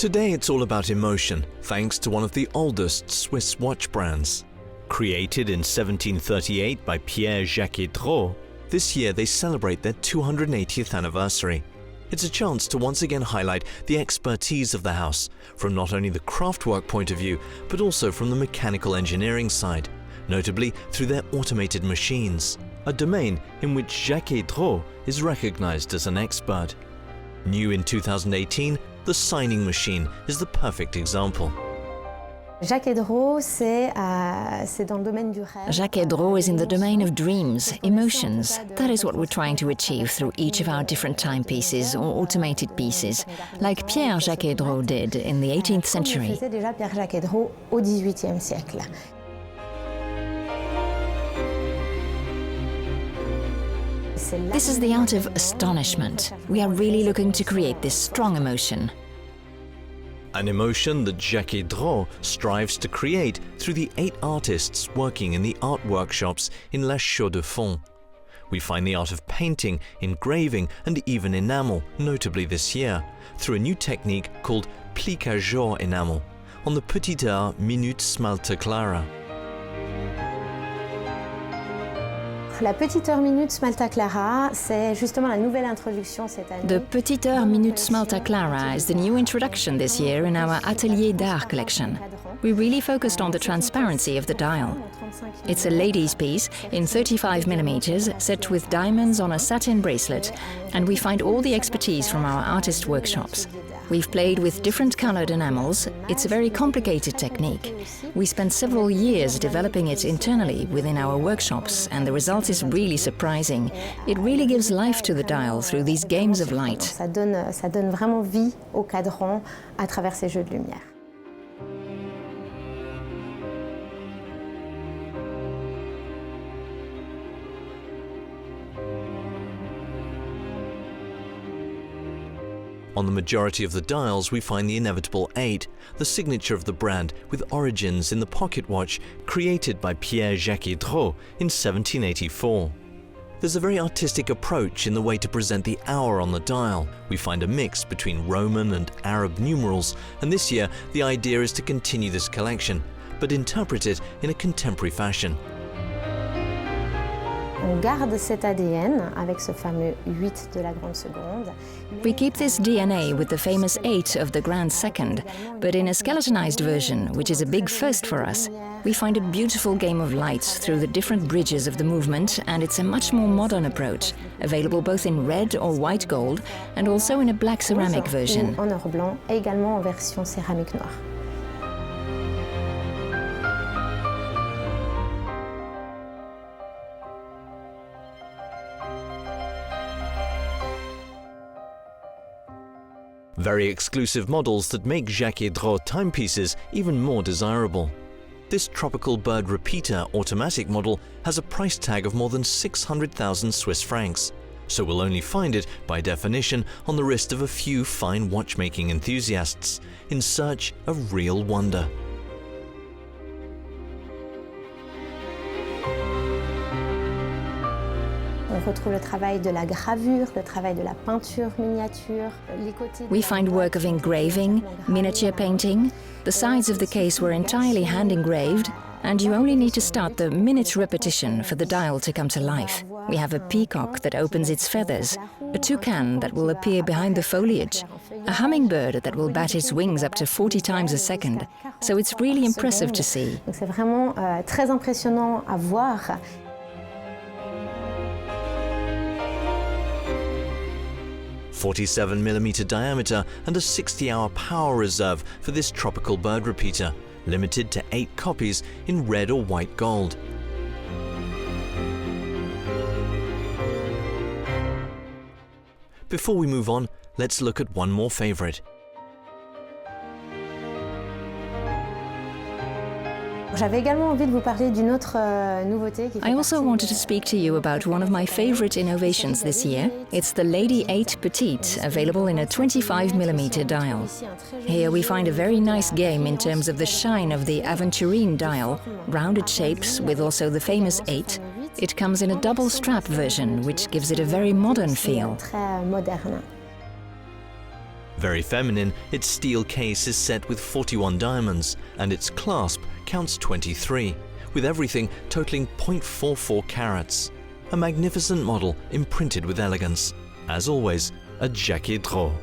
Today it's all about emotion, thanks to one of the oldest Swiss watch brands. Created in 1738 by Jaquet Droz, this year they celebrate their 280th anniversary. It's a chance to once again highlight the expertise of the house, from not only the craftwork point of view, but also from the mechanical engineering side, notably through their automated machines, a domain in which Jaquet Droz is recognized as an expert. New in 2018, the signing machine is the perfect example. Jaquet Droz is in the domain of dreams, emotions. That is what we're trying to achieve through each of our different timepieces or automated pieces, like Jaquet Droz did in the 18th century. This is the art of astonishment. We are really looking to create this strong emotion. An emotion that Jaquet Droz strives to create through the 8 artists working in the art workshops in La Chaux-de-Fonds. We find the art of painting, engraving and even enamel, notably this year, through a new technique called plique à jour enamel, on the Petite Heure Minute Smalta Clara. La Petite Heure Minute Smalta Clara, c'est justement la nouvelle introduction cette année. The Petite Heure Minute Smalta Clara is the new introduction this year in our Atelier d'Art collection. We really focused on the transparency of the dial. It's a lady's piece in 35mm set with diamonds on a satin bracelet, and we find all the expertise from our artist workshops. We've played with different colored enamels. It's a very complicated technique. We spent several years developing it internally within our workshops, and the result is really surprising. It really gives life to the dial through these games of light. Ça donne vraiment vie au cadran à travers ces jeux de lumière. On the majority of the dials we find the inevitable 8, the signature of the brand, with origins in the pocket watch created by Jaquet Droz in 1784. There's a very artistic approach in the way to present the hour on the dial. We find a mix between Roman and Arab numerals, and this year the idea is to continue this collection, but interpret it in a contemporary fashion. On garde cet ADN avec ce fameux 8 de la grande seconde. We keep this DNA with the famous 8 of the grand second, but in a skeletonized version, which is a big first for us. We find a beautiful game of light through the different bridges of the movement, and it's a much more modern approach, available both in red or white gold, and also in a black ceramic version. En or blanc et également en version céramique noire. Very exclusive models that make Jaquet Droz timepieces even more desirable. This tropical bird repeater automatic model has a price tag of more than 600,000 Swiss francs, so we'll only find it, by definition, on the wrist of a few fine watchmaking enthusiasts in search of real wonder. On retrouve le travail de la gravure, le travail de la peinture miniature. We find work of engraving, miniature painting. The sides of the case were entirely hand engraved, and you only need to start the minute repetition for the dial to come to life. We have a peacock that opens its feathers, a toucan that will appear behind the foliage, a hummingbird that will bat its wings up to 40 times a second. So it's really impressive to see. C'est vraiment très impressionnant à voir. 47mm diameter and a 60-hour power reserve for this tropical bird repeater, limited to 8 copies in red or white gold. Before we move on, let's look at one more favorite. J'avais également envie de vous parler d'une autre nouveauté. I also wanted to speak to you about one of my favorite innovations this year. It's the Lady 8 Petite, available in a 25mm dial. Here we find a very nice game in terms of the shine of the aventurine dial, rounded shapes with also the famous 8. It comes in a double strap version, which gives it a very modern feel. Très moderne. Very feminine, its steel case is set with 41 diamonds, and its clasp counts 23, with everything totaling 0.44 carats. A magnificent model imprinted with elegance. As always, a Jaquet Droz.